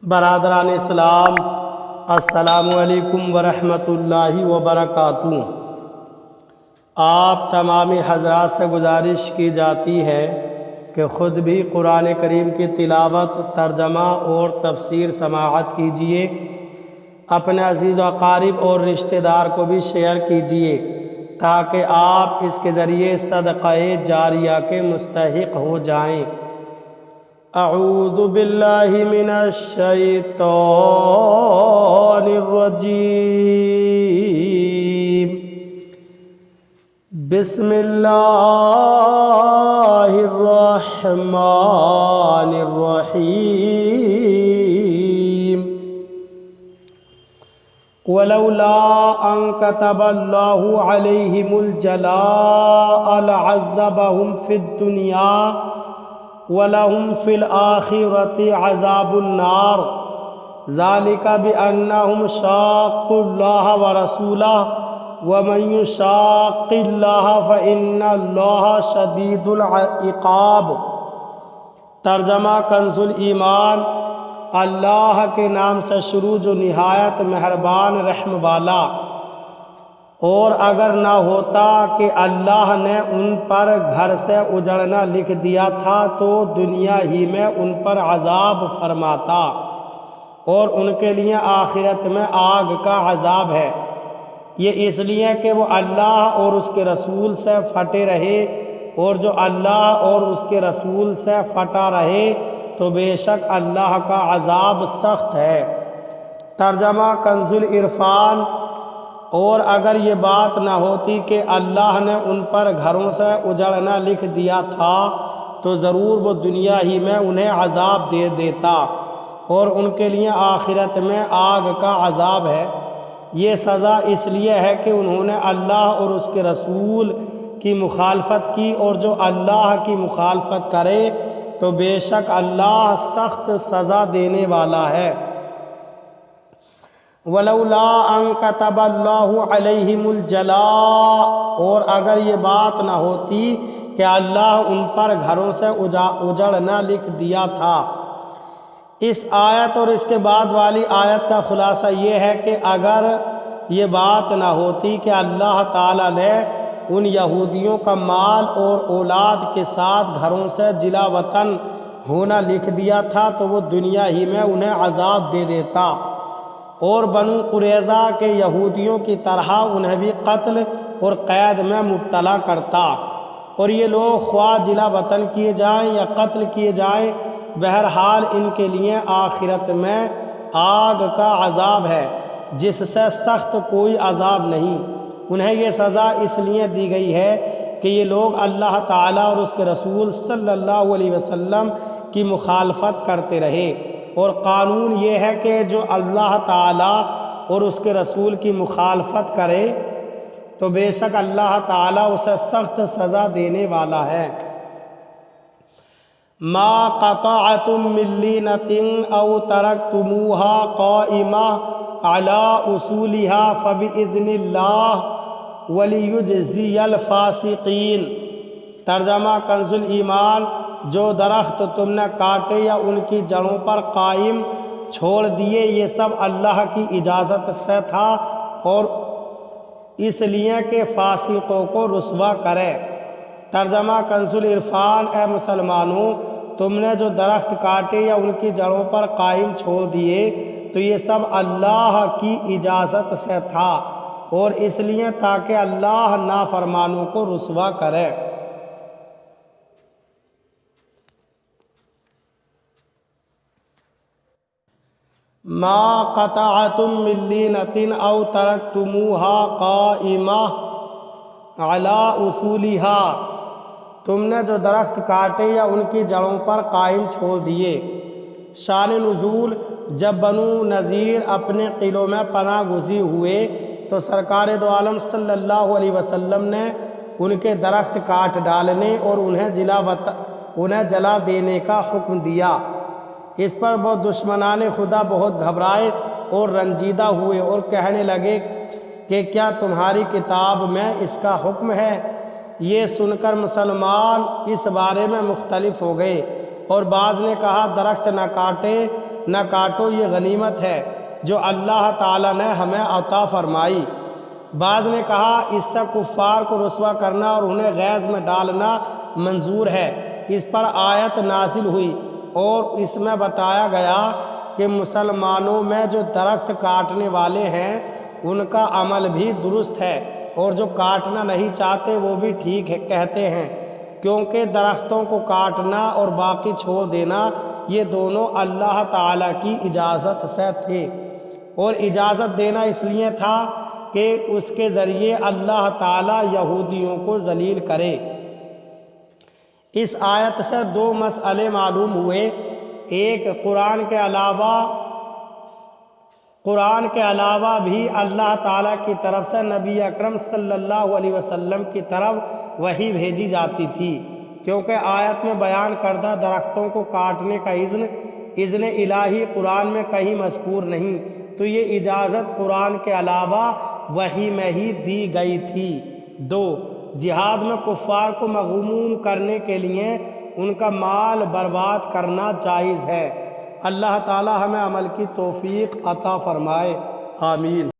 برادران اسلام، السلام علیکم ورحمۃ اللہ وبرکاتہ۔ آپ تمام حضرات سے گزارش کی جاتی ہے کہ خود بھی قرآن کریم کی تلاوت، ترجمہ اور تفسیر سماعت کیجیے، اپنے عزیز و اقارب اور رشتہ دار کو بھی شیئر کیجیے تاکہ آپ اس کے ذریعے صدقہ جاریہ کے مستحق ہو جائیں۔ اعوذ باللہ من الشیطان الرجیم، بسم اللہ الرحمن الرحیم۔ ولولا ان كتب اللہ علیہم الجلاء لعذبہم فی الدنیا وَلَهُمْ فِي الْآخِرَةِ عَذَابُ النَّارِ ذَلِكَ بِأَنَّهُمْ شَاقُّوا اللَّهَ وَرَسُولَهُ وَمَنْ يُشَاقِّ اللَّهَ فَإِنَّ اللَّهَ شَدِيدُ الْعِقَابِ۔ ترجمہ کنز الایمان۔ اللہ کے نام سے شروع جو نہایت مہربان رحم والا۔ اور اگر نہ ہوتا کہ اللہ نے ان پر گھر سے اجڑنا لکھ دیا تھا تو دنیا ہی میں ان پر عذاب فرماتا، اور ان کے لیے آخرت میں آگ کا عذاب ہے۔ یہ اس لیے کہ وہ اللہ اور اس کے رسول سے پھٹے رہے، اور جو اللہ اور اس کے رسول سے پھٹا رہے تو بے شک اللہ کا عذاب سخت ہے۔ ترجمہ کنز العرفان۔ اور اگر یہ بات نہ ہوتی کہ اللہ نے ان پر گھروں سے اجڑنا لکھ دیا تھا تو ضرور وہ دنیا ہی میں انہیں عذاب دے دیتا، اور ان کے لیے آخرت میں آگ کا عذاب ہے۔ یہ سزا اس لیے ہے کہ انہوں نے اللہ اور اس کے رسول کی مخالفت کی، اور جو اللہ کی مخالفت کرے تو بے شک اللہ سخت سزا دینے والا ہے۔ وَلَوْلَا أَن كَتَبَ اللَّهُ عَلَيْهِمُ الْجَلَاءَ، اور اگر یہ بات نہ ہوتی کہ اللہ ان پر گھروں سے اجڑنا لکھ دیا تھا۔ اس آیت اور اس کے بعد والی آیت کا خلاصہ یہ ہے کہ اگر یہ بات نہ ہوتی کہ اللہ تعالیٰ نے ان یہودیوں کا مال اور اولاد کے ساتھ گھروں سے جلا وطن ہونا لکھ دیا تھا تو وہ دنیا ہی میں انہیں عذاب دے دیتا، اور بنو قریظہ کے یہودیوں کی طرح انہیں بھی قتل اور قید میں مبتلا کرتا، اور یہ لوگ خواہ جلا وطن کیے جائیں یا قتل کیے جائیں، بہرحال ان کے لیے آخرت میں آگ کا عذاب ہے جس سے سخت کوئی عذاب نہیں۔ انہیں یہ سزا اس لیے دی گئی ہے کہ یہ لوگ اللہ تعالیٰ اور اس کے رسول صلی اللہ علیہ وسلم کی مخالفت کرتے رہے، اور قانون یہ ہے کہ جو اللہ تعالیٰ اور اس کے رسول کی مخالفت کرے تو بے شک اللہ تعالیٰ اسے سخت سزا دینے والا ہے۔ ما قطعتم من لینۃ او ترکتموها قائمۃ علی اصولها فبإذن اللہ ولیجزی الفاسقین۔ ترجمہ کنز الایمان۔ جو درخت تم نے کاٹے یا ان کی جڑوں پر قائم چھوڑ دیے یہ سب اللہ کی اجازت سے تھا، اور اس لیے کہ فاسقوں کو رسوا کرے۔ ترجمہ کنز العرفان۔ اے مسلمانوں، تم نے جو درخت کاٹے یا ان کی جڑوں پر قائم چھوڑ دیے تو یہ سب اللہ کی اجازت سے تھا، اور اس لیے تاکہ اللہ نافرمانوں کو رسوا کرے۔ ما قطعتم من لینۃ او ترکتموها قائمۃ علی اصولها، تم نے جو درخت کاٹے یا ان کی جڑوں پر قائم چھوڑ دیے۔ شان نزول۔ جب بنو نذیر اپنے قلعوں میں پناہ گزین ہوئے تو سرکار دو عالم صلی اللہ علیہ وسلم نے ان کے درخت کاٹ ڈالنے اور انہیں جلا دینے کا حکم دیا۔ اس پر وہ دشمنان خدا بہت گھبرائے اور رنجیدہ ہوئے اور کہنے لگے کہ کیا تمہاری کتاب میں اس کا حکم ہے؟ یہ سن کر مسلمان اس بارے میں مختلف ہو گئے، اور بعض نے کہا درخت نہ کاٹے نہ کاٹو، یہ غنیمت ہے جو اللہ تعالیٰ نے ہمیں عطا فرمائی۔ بعض نے کہا اس سے کفار کو رسوا کرنا اور انہیں غیظ میں ڈالنا منظور ہے۔ اس پر آیت نازل ہوئی اور اس میں بتایا گیا کہ مسلمانوں میں جو درخت کاٹنے والے ہیں ان کا عمل بھی درست ہے، اور جو کاٹنا نہیں چاہتے وہ بھی ٹھیک ہے کہتے ہیں، کیونکہ درختوں کو کاٹنا اور باقی چھوڑ دینا یہ دونوں اللہ تعالیٰ کی اجازت سے تھے، اور اجازت دینا اس لیے تھا کہ اس کے ذریعے اللہ تعالیٰ یہودیوں کو ذلیل کرے۔ اس آیت سے دو مسئلے معلوم ہوئے۔ ایک، قرآن کے علاوہ بھی اللہ تعالیٰ کی طرف سے نبی اکرم صلی اللہ علیہ وسلم کی طرف وحی بھیجی جاتی تھی، کیونکہ آیت میں بیان کردہ درختوں کو کاٹنے کا اذن الہی قرآن میں کہیں مذکور نہیں، تو یہ اجازت قرآن کے علاوہ وحی میں ہی دی گئی تھی۔ دو، جہاد میں کفار کو مغموم کرنے کے لیے ان کا مال برباد کرنا جائز ہے۔ اللہ تعالی ہمیں عمل کی توفیق عطا فرمائے، آمین۔